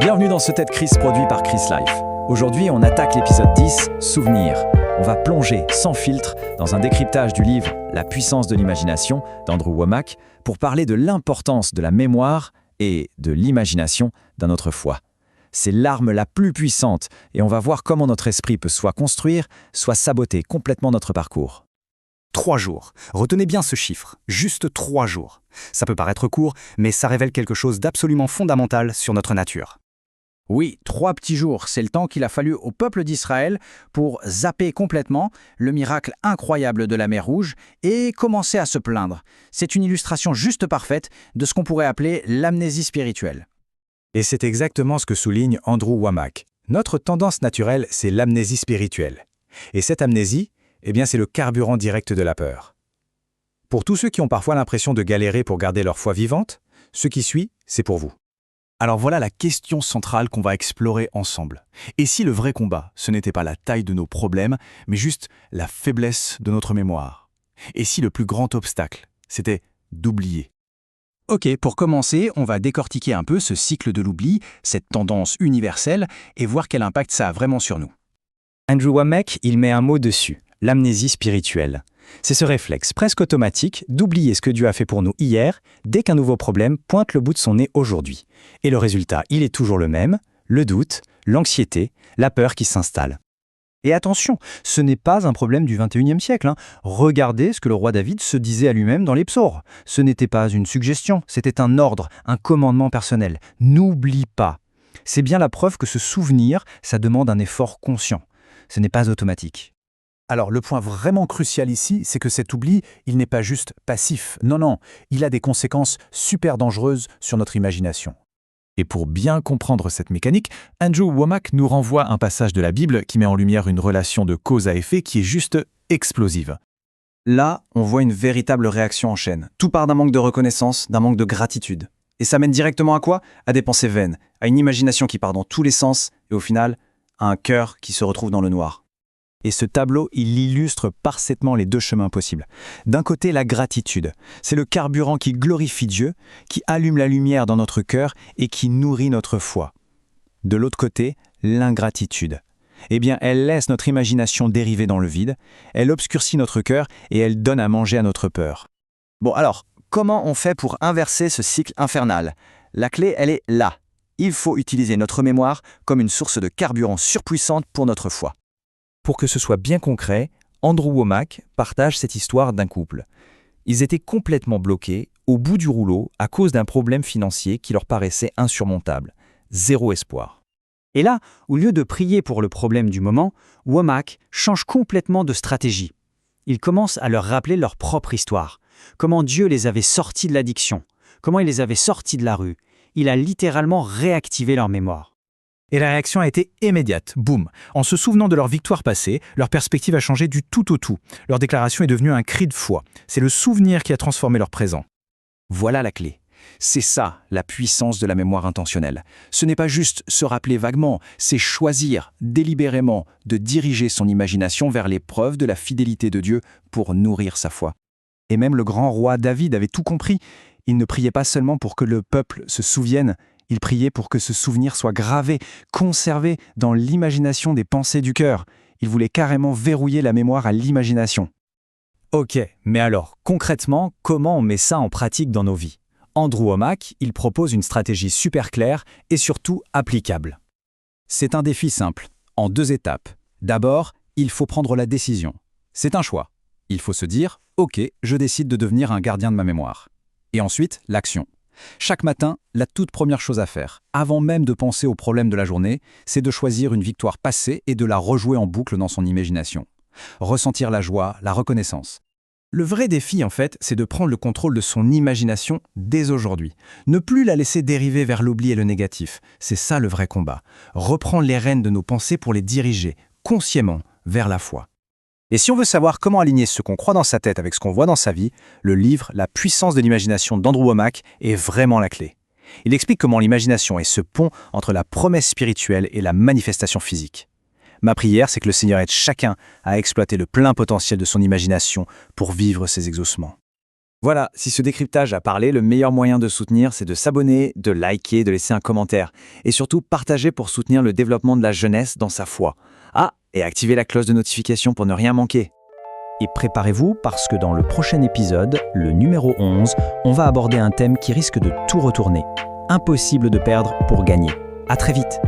Bienvenue dans ce TED Chris produit par Chris Life. Aujourd'hui, on attaque l'épisode 10, Souvenirs. On va plonger sans filtre dans un décryptage du livre La puissance de l'imagination d'Andrew Womack pour parler de l'importance de la mémoire et de l'imagination dans notre foi. C'est l'arme la plus puissante et on va voir comment notre esprit peut soit construire, soit saboter complètement notre parcours. 3 jours. Retenez bien ce chiffre, juste 3 jours. Ça peut paraître court, mais ça révèle quelque chose d'absolument fondamental sur notre nature. Oui, 3 petits jours, c'est le temps qu'il a fallu au peuple d'Israël pour zapper complètement le miracle incroyable de la mer Rouge et commencer à se plaindre. C'est une illustration juste parfaite de ce qu'on pourrait appeler l'amnésie spirituelle. Et c'est exactement ce que souligne Andrew Womack. Notre tendance naturelle, c'est l'amnésie spirituelle. Et cette amnésie, c'est le carburant direct de la peur. Pour tous ceux qui ont parfois l'impression de galérer pour garder leur foi vivante, ce qui suit, c'est pour vous. Alors voilà la question centrale qu'on va explorer ensemble. Et si le vrai combat, ce n'était pas la taille de nos problèmes, mais juste la faiblesse de notre mémoire? Et si le plus grand obstacle, c'était d'oublier? Ok, pour commencer, on va décortiquer un peu ce cycle de l'oubli, cette tendance universelle, et voir quel impact ça a vraiment sur nous. Andrew Womack, il met un mot dessus, l'amnésie spirituelle. C'est ce réflexe presque automatique d'oublier ce que Dieu a fait pour nous hier, dès qu'un nouveau problème pointe le bout de son nez aujourd'hui. Et le résultat, il est toujours le même, le doute, l'anxiété, la peur qui s'installe. Et attention, ce n'est pas un problème du 21e siècle. Regardez ce que le roi David se disait à lui-même dans les psaumes. Ce n'était pas une suggestion, c'était un ordre, un commandement personnel. N'oublie pas. C'est bien la preuve que ce souvenir, ça demande un effort conscient. Ce n'est pas automatique. Alors le point vraiment crucial ici, c'est que cet oubli, il n'est pas juste passif. Non, il a des conséquences super dangereuses sur notre imagination. Et pour bien comprendre cette mécanique, Andrew Womack nous renvoie un passage de la Bible qui met en lumière une relation de cause à effet qui est juste explosive. Là, on voit une véritable réaction en chaîne. Tout part d'un manque de reconnaissance, d'un manque de gratitude. Et ça mène directement à quoi? À des pensées vaines, à une imagination qui part dans tous les sens, et au final, à un cœur qui se retrouve dans le noir. Et ce tableau, il illustre parfaitement les deux chemins possibles. D'un côté, la gratitude. C'est le carburant qui glorifie Dieu, qui allume la lumière dans notre cœur et qui nourrit notre foi. De l'autre côté, l'ingratitude. Elle laisse notre imagination dériver dans le vide, elle obscurcit notre cœur et elle donne à manger à notre peur. Bon alors, comment on fait pour inverser ce cycle infernal? La clé, elle est là. Il faut utiliser notre mémoire comme une source de carburant surpuissante pour notre foi. Pour que ce soit bien concret, Andrew Womack partage cette histoire d'un couple. Ils étaient complètement bloqués, au bout du rouleau, à cause d'un problème financier qui leur paraissait insurmontable. Zéro espoir. Et là, au lieu de prier pour le problème du moment, Womack change complètement de stratégie. Il commence à leur rappeler leur propre histoire. Comment Dieu les avait sortis de l'addiction. Comment il les avait sortis de la rue. Il a littéralement réactivé leur mémoire. Et la réaction a été immédiate, boum. En se souvenant de leur victoire passée, leur perspective a changé du tout au tout. Leur déclaration est devenue un cri de foi. C'est le souvenir qui a transformé leur présent. Voilà la clé. C'est ça, la puissance de la mémoire intentionnelle. Ce n'est pas juste se rappeler vaguement, c'est choisir délibérément de diriger son imagination vers les preuves de la fidélité de Dieu pour nourrir sa foi. Et même le grand roi David avait tout compris. Il ne priait pas seulement pour que le peuple se souvienne, il priait pour que ce souvenir soit gravé, conservé dans l'imagination des pensées du cœur. Il voulait carrément verrouiller la mémoire à l'imagination. Ok, mais alors, concrètement, comment on met ça en pratique dans nos vies? Andrew Womack, il propose une stratégie super claire et surtout applicable. C'est un défi simple, en 2 étapes. D'abord, il faut prendre la décision. C'est un choix. Il faut se dire, ok, je décide de devenir un gardien de ma mémoire. Et ensuite, l'action. Chaque matin, la toute première chose à faire, avant même de penser aux problèmes de la journée, c'est de choisir une victoire passée et de la rejouer en boucle dans son imagination. Ressentir la joie, la reconnaissance. Le vrai défi, en fait, c'est de prendre le contrôle de son imagination dès aujourd'hui. Ne plus la laisser dériver vers l'oubli et le négatif. C'est ça le vrai combat. Reprendre les rênes de nos pensées pour les diriger, consciemment, vers la foi. Et si on veut savoir comment aligner ce qu'on croit dans sa tête avec ce qu'on voit dans sa vie, le livre « La puissance de l'imagination » d'Andrew Womack est vraiment la clé. Il explique comment l'imagination est ce pont entre la promesse spirituelle et la manifestation physique. Ma prière, c'est que le Seigneur aide chacun à exploiter le plein potentiel de son imagination pour vivre ses exaucements. Voilà, si ce décryptage a parlé, le meilleur moyen de soutenir, c'est de s'abonner, de liker, de laisser un commentaire. Et surtout, partager pour soutenir le développement de la jeunesse dans sa foi. Ah, et activer la cloche de notification pour ne rien manquer. Et préparez-vous parce que dans le prochain épisode, le numéro 11, on va aborder un thème qui risque de tout retourner. Impossible de perdre pour gagner. À très vite.